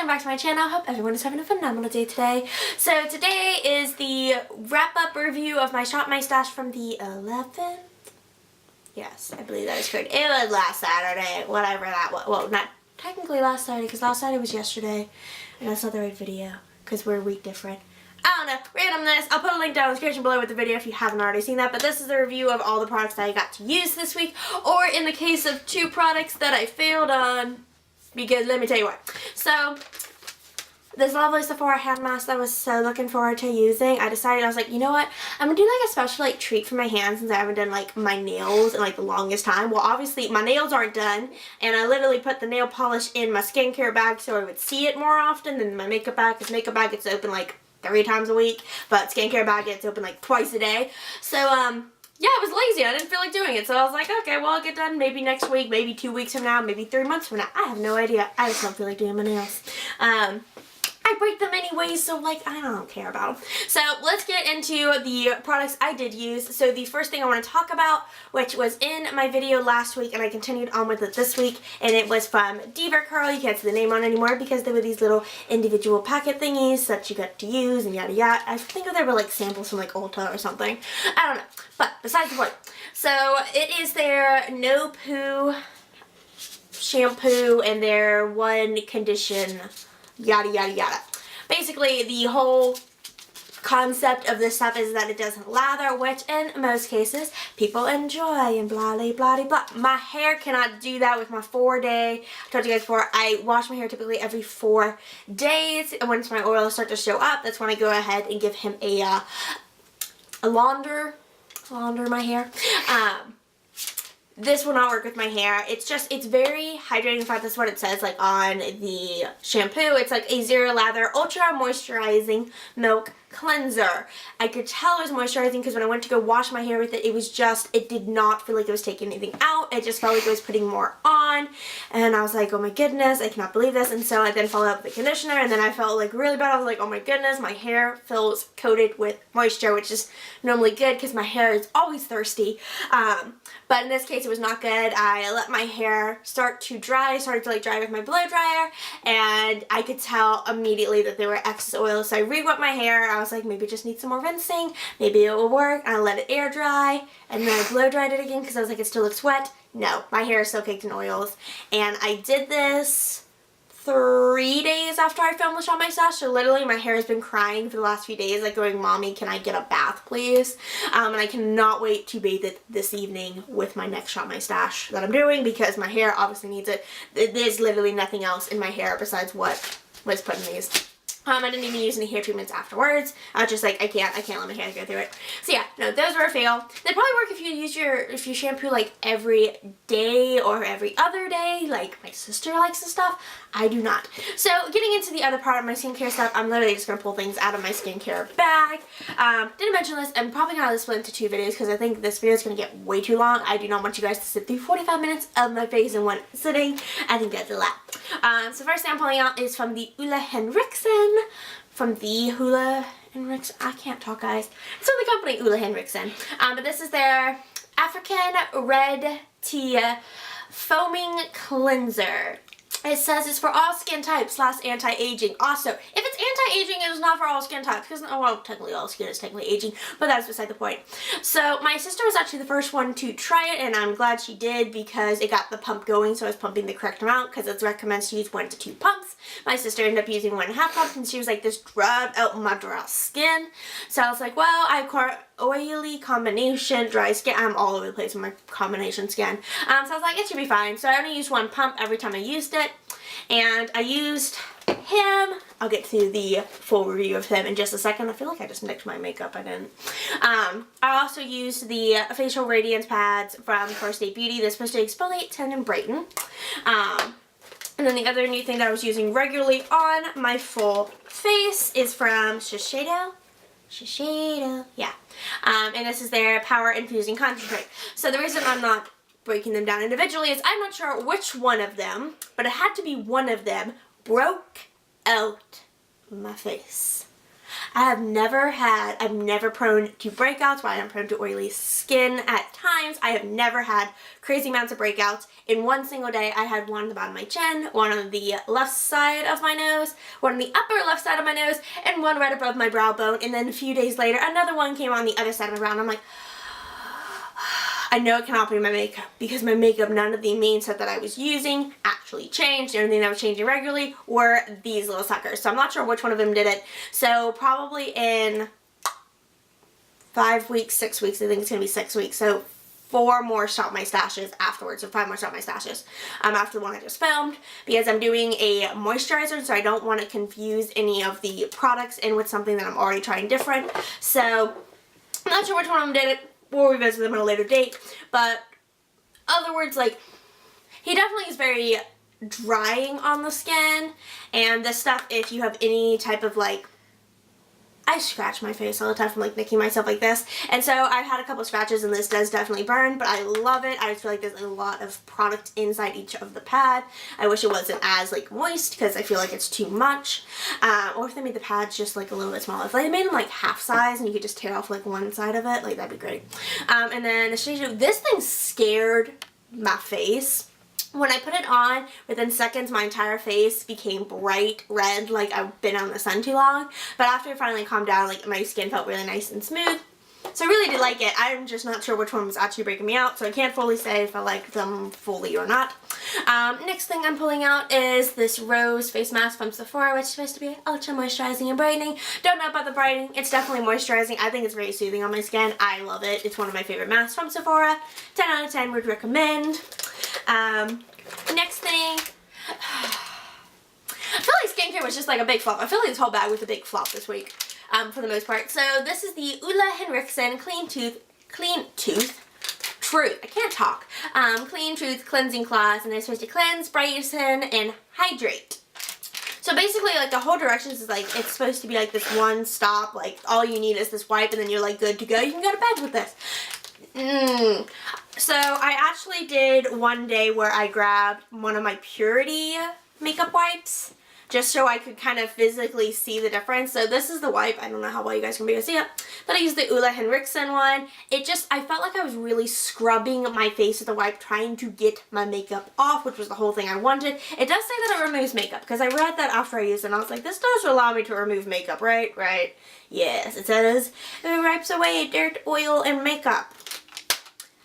welcome back to my channel. Hope everyone is having a phenomenal day today. So today is the wrap-up review of my Shop My Stash from the 11th. Yes, I believe that is correct. It was last Saturday, whatever that was. Well, not technically last Saturday, because last Saturday was yesterday. And that's not the right video, because we're a week different. I don't know, randomness. I'll put a link down in the description below with the video if you haven't already seen that. But this is a review of all the products that I got to use this week. Or in the case of 2 products that I failed on. Because let me tell you what. So, this lovely Sephora hand mask that I was so looking forward to using, I decided, I was like, you know what, I'm gonna do like a special like treat for my hands since I haven't done like my nails in like the longest time. Well, obviously my nails aren't done, and I literally put the nail polish in my skincare bag so I would see it more often than my makeup bag, because makeup bag gets open like 3 times a week, but skincare bag gets open like twice a day. So, yeah, I was lazy. I didn't feel like doing it. So I was like, okay, well, I'll get done maybe next week, maybe 2 weeks from now, maybe 3 months from now. I have no idea. I just don't feel like doing my nails. I break them anyways, so like, I don't care about them. So let's get into the products I did use. So the first thing I want to talk about, which was in my video last week, and I continued on with it this week, and it was from Diva Curl. You can't see the name on anymore because they were these little individual packet thingies that you got to use and yada yada. I think they were like samples from like Ulta or something. I don't know. But besides the point. So it is their No Poo shampoo and their One Condition yada yada yada. Basically, the whole concept of this stuff is that it doesn't lather, which in most cases people enjoy and blah blah blah blah. My hair cannot do that with my 4-day. I told you guys before, I wash my hair typically every 4 days, and once my oils start to show up, that's when I go ahead and give him a launder my hair. This will not work with my hair. It's very hydrating. In fact, that's what it says like on the shampoo. It's like a zero lather, ultra moisturizing milk cleanser. I could tell it was moisturizing because when I went to go wash my hair with it, it did not feel like it was taking anything out. It just felt like it was putting more on. And I was like, oh my goodness, I cannot believe this. And so I then followed up with the conditioner, and then I felt like really bad. I was like, oh my goodness, my hair feels coated with moisture, which is normally good because my hair is always thirsty. But in this case, it was not good. I let my hair start to dry. I started to like dry with my blow dryer, and I could tell immediately that there were excess oil. So I re-wet my hair. I was like, maybe it just needs some more rinsing. Maybe it will work. And I let it air dry, and then I blow dried it again because I was like, it still looks wet. No, my hair is still caked in oils. And I did this 3 days after I filmed the Shop My Stash, so literally my hair has been crying for the last few days, like going, Mommy, can I get a bath, please? And I cannot wait to bathe it this evening with my next Shop My Stash that I'm doing, because my hair obviously needs it. There's literally nothing else in my hair besides what was put in these. I didn't even use any hair treatments afterwards. I was just like, I can't let my hair go through it. So yeah, no, those were a fail. They probably work if you shampoo like every day or every other day, like my sister likes the stuff. I do not. So getting into the other part of my skincare stuff, I'm literally just going to pull things out of my skincare bag. Didn't mention this. I'm probably going to split into 2 videos because I think this video is going to get way too long. I do not want you guys to sit through 45 minutes of my face in one sitting. I think that's a lot. So first thing I'm pulling out is from the Ole Henriksen. From the Ole Henriksen. I can't talk, guys. It's from the company Ole Henriksen. But this is their African Red Tea Foaming Cleanser. It says it's for all skin types / anti-aging. Also, if it's anti-aging, it is not for all skin types. Because, well, technically all skin is technically aging, but that's beside the point. So, my sister was actually the first one to try it, and I'm glad she did because it got the pump going, so I was pumping the correct amount because it recommends to use 1 to 2 pumps. My sister ended up using 1.5 pumps, and she was like, this dried out my dry skin. So, I was like, well, I oily combination, dry skin. I'm all over the place with my combination skin. So I was like, it should be fine. So I only used 1 pump every time I used it. And I used him. I'll get to the full review of him in just a second. I feel like I just mixed my makeup. I didn't. I also used the Facial Radiance pads from First Aid Beauty. They're supposed to exfoliate, tone, and brighten. And then the other new thing that I was using regularly on my full face is from Shiseido. Yeah. And this is their Power Infusing Concentrate. So the reason I'm not breaking them down individually is I'm not sure which one of them, but it had to be one of them, broke out my face. I've never prone to breakouts, but I am prone to oily skin at times. I have never had crazy amounts of breakouts. In one single day, I had one on the bottom of my chin, one on the left side of my nose, one on the upper left side of my nose, and one right above my brow bone. And then a few days later, another one came on the other side of my brow, and I'm like, I know it cannot be my makeup, because my makeup, none of the main stuff that I was using actually changed. The only thing that was changing regularly were these little suckers. So I'm not sure which one of them did it. So probably in 5 weeks, 6 weeks, I think it's going to be 6 weeks. So 4 more Shop My Stashes afterwards, or 5 more Shop My Stashes after the one I just filmed, because I'm doing a moisturizer, so I don't want to confuse any of the products in with something that I'm already trying different. So I'm not sure which one of them did it. We'll revisit them at a later date, but other words, like, he definitely is very drying on the skin, and this stuff, if you have any type of, like, I scratch my face all the time from, like, nicking myself like this, and so I've had a couple scratches, and this does definitely burn, but I love it. I just feel like there's a lot of product inside each of the pad. I wish it wasn't as, like, moist, because I feel like it's too much, or if they made the pads just, like, a little bit smaller. If they made them, like, half size, and you could just tear off, like, one side of it, like, that'd be great. And then the shade, this thing scared my face. When I put it on, within seconds, my entire face became bright red, like I've been out in the sun too long. But after it finally calmed down, like, my skin felt really nice and smooth. So I really did like it. I'm just not sure which one was actually breaking me out, so I can't fully say if I liked them fully or not. Next thing I'm pulling out is this Rose face mask from Sephora, which is supposed to be ultra moisturizing and brightening. Don't know about the brightening. It's definitely moisturizing. I think it's very soothing on my skin. I love it. It's one of my favorite masks from Sephora. 10 out of 10 would recommend. Next thing, I feel like skincare was just like a big flop. I feel like this whole bag was a big flop this week, for the most part. So this is the Ole Henriksen Clean Tooth Cleansing Cloths, and they're supposed to cleanse, brighten, and hydrate. So basically, like, the whole directions is, like, it's supposed to be, like, this one stop, like, all you need is this wipe, and then you're, like, good to go. You can go to bed with this. So I actually did one day where I grabbed one of my Purity makeup wipes, just so I could kind of physically see the difference. So this is the wipe. I don't know how well you guys can be able to see it, but I used the Ole Henriksen one. I felt like I was really scrubbing my face with the wipe, trying to get my makeup off, which was the whole thing I wanted. It does say that it removes makeup, because I read that after I used it, and I was like, this does allow me to remove makeup, right? Right. Yes, it says it wipes away dirt, oil, and makeup.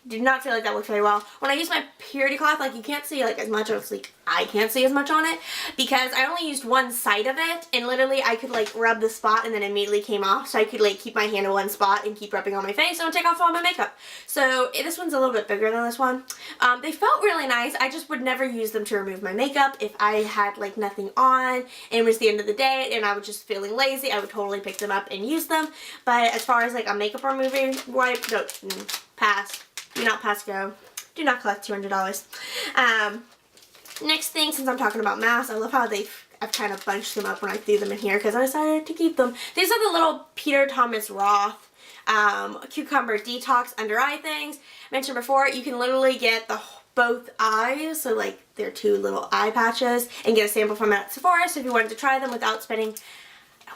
Did not feel like that worked very well. When I use my Purity cloth, like, you can't see, like, as much, or like, I can't see as much on it, because I only used one side of it, and literally I could, like, rub the spot and then immediately came off, so I could, like, keep my hand in one spot and keep rubbing on my face and take off all my makeup. So this one's a little bit bigger than this one. They felt really nice. I just would never use them to remove my makeup. If I had, like, nothing on and it was the end of the day and I was just feeling lazy, I would totally pick them up and use them. But as far as, like, a makeup removing wipe, no, pass. Do not pass go. Do not collect $200. Next thing, since I'm talking about masks, I love how I've kind of bunched them up when I threw them in here, because I decided to keep them. These are the little Peter Thomas Roth cucumber detox under eye things. I mentioned before, you can literally get both eyes, so like they're 2 little eye patches, and get a sample from it at Sephora. So if you wanted to try them without spending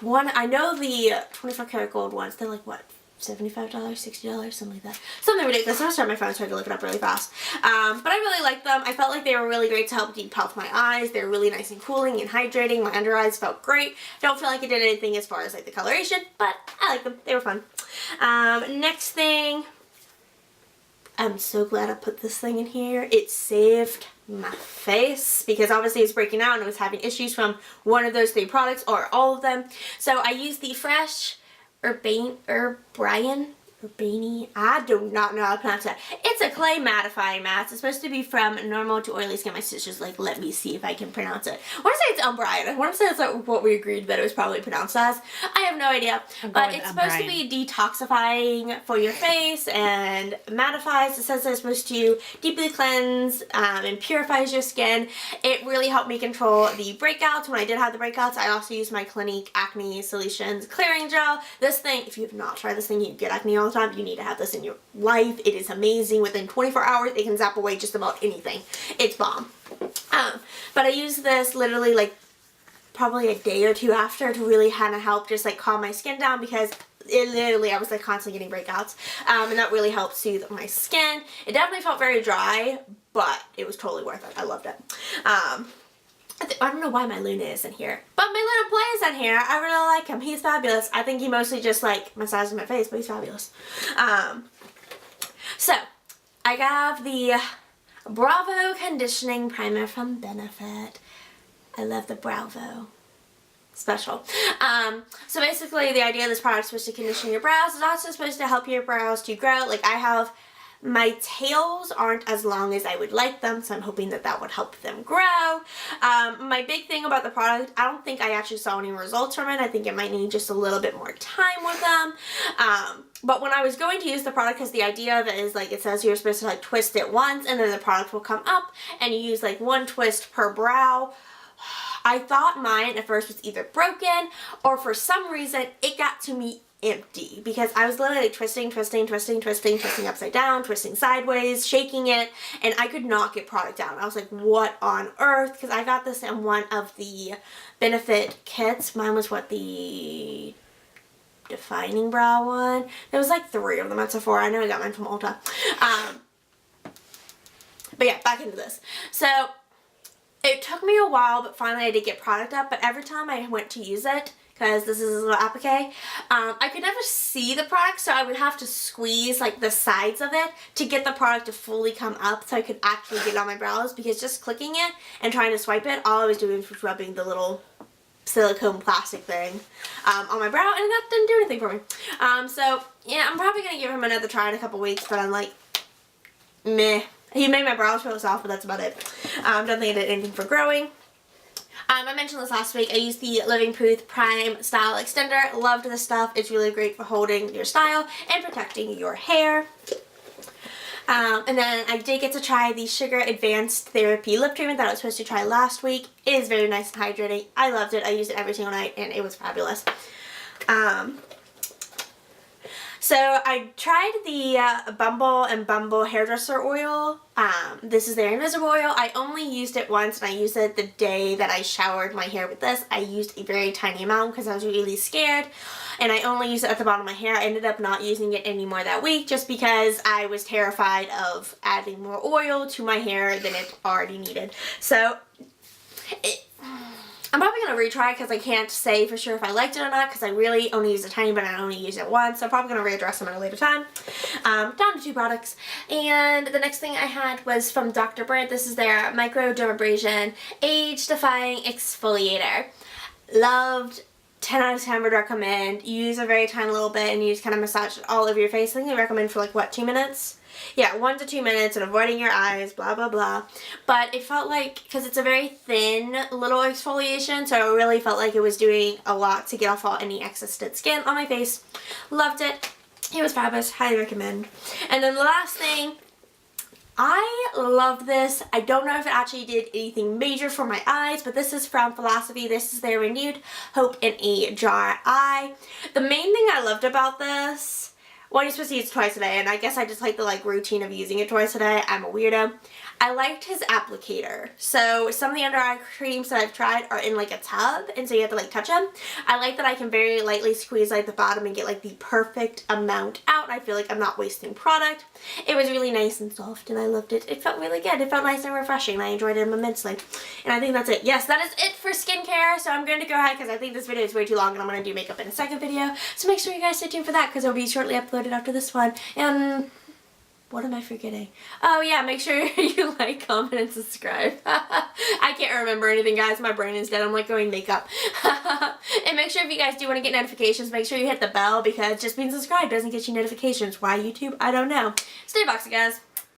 I know the 24 karat gold ones, they're like, what, $75, $60, something like that. Something ridiculous. I'm gonna start my phone so I can look it up really fast. But I really liked them. I felt like they were really great to help depuff my eyes. They were really nice and cooling and hydrating. My under eyes felt great. Don't feel like it did anything as far as, like, the coloration, but I like them. They were fun. Next thing, I'm so glad I put this thing in here. It saved my face, because obviously it's breaking out and it was having issues from one of those 3 products or all of them. So I used the Fresh Urbani, I do not know how to pronounce that. It's a clay mattifying mask. It's supposed to be from normal to oily skin. My sister's like, let me see if I can pronounce it. I want to say it's O'Brien. I want to say that's like what we agreed that it was probably pronounced as. I have no idea. But it's supposed to be detoxifying for your face and mattifies. It says that it's supposed to deeply cleanse and purifies your skin. It really helped me control the breakouts. When I did have the breakouts, I also used my Clinique Acne Solutions Clearing Gel. This thing, if you have not tried this thing, you get acne all the time, you need to have this in your life. It is amazing. Within 24 hours, it can zap away just about anything. It's bomb. But I use this literally like probably a day or two after to really kind of help just like calm my skin down, because I was like constantly getting breakouts, and that really helped soothe my skin. It definitely felt very dry, but it was totally worth it. I loved it. I don't know why my Luna isn't here, but my Luna Play is in here. I really like him. He's fabulous. I think he mostly just like massages my face, but he's fabulous. So I got the Bravo Conditioning Primer from Benefit. I love the Bravo. Special. So basically the idea of this product is supposed to condition your brows. It's also supposed to help your brows to grow. Like I have, my tails aren't as long as I would like them, so I'm hoping that that would help them grow. My big thing about the product, I don't think I actually saw any results from it. I think it might need just a little bit more time with them. But when I was going to use the product, because the idea of it is like it says you're supposed to like twist it once and then the product will come up and you use like one twist per brow. I thought mine at first was either broken or for some reason it got to me empty, because I was literally like twisting upside down, twisting sideways, shaking it, and I could not get product down. I was like, what on earth? Because I got this in one of the Benefit kits. Mine was what, the defining brow one? There was like 3 of them at Sephora. I know I got mine from Ulta. But yeah, back into this. So it took me a while, but finally I did get product up, but every time I went to use it, because this is a little applique, I could never see the product, so I would have to squeeze like the sides of it to get the product to fully come up so I could actually get it on my brows, because just clicking it and trying to swipe it, all I was doing was rubbing the little silicone plastic thing on my brow, and that didn't do anything for me. So yeah, I'm probably going to give him another try in a couple weeks, but I'm like, meh. He made my brows feel soft, but that's about it. Don't think I did anything for growing. I mentioned this last week. I used the Living Proof Prime Style Extender. Loved this stuff. It's really great for holding your style and protecting your hair. And then I did get to try the Sugar Advanced Therapy Lip Treatment that I was supposed to try last week. It is very nice and hydrating. I loved it. I used it every single night and it was fabulous. So I tried the Bumble and Bumble Hairdresser Oil. This is their invisible oil. I only used it once, and I used it the day that I showered my hair with this. I used a very tiny amount because I was really scared, and I only used it at the bottom of my hair. I ended up not using it anymore that week just because I was terrified of adding more oil to my hair than it already needed. So I'm probably going to retry because I can't say for sure if I liked it or not, because I really only used a tiny bit and I only used it once. So I'm probably going to readdress them at a later time. Down to 2 products. And the next thing I had was from Dr. Brandt. This is their Microdermabrasion Age Defying Exfoliator. Loved. 10 out of 10 would recommend. You use a very tiny little bit and you just kind of massage it all over your face. I think they recommend for like, what, 2 minutes? Yeah, 1 to 2 minutes and avoiding your eyes, blah, blah, blah. But it felt like, because it's a very thin little exfoliation, so it really felt like it was doing a lot to get off all any excess dead skin on my face. Loved it. It was fabulous. Highly recommend. And then the last thing, I love this. I don't know if it actually did anything major for my eyes, but this is from Philosophy. This is their Renewed Hope in a Jar Eye. The main thing I loved about this, well, you're supposed to use it twice a day, and I guess I just like the routine of using it twice a day. I'm a weirdo. I liked his applicator. So some of the under eye creams that I've tried are in like a tub, and so you have to like touch them. I like that I can very lightly squeeze like the bottom and get like the perfect amount out. I feel like I'm not wasting product. It was really nice and soft, and I loved it. It felt really good. It felt nice and refreshing. I enjoyed it immensely. And I think that's it. Yes, that is it for skincare. So I'm going to go ahead because I think this video is way too long, and I'm going to do makeup in a second video. So make sure you guys stay tuned for that because it'll be shortly uploaded after this one. And what am I forgetting? Oh yeah, make sure you like, comment, and subscribe. I can't remember anything, guys. My brain is dead. I'm like going makeup. And make sure if you guys do want to get notifications, make sure you hit the bell because just being subscribed doesn't get you notifications. Why YouTube? I don't know. Stay boxy, guys.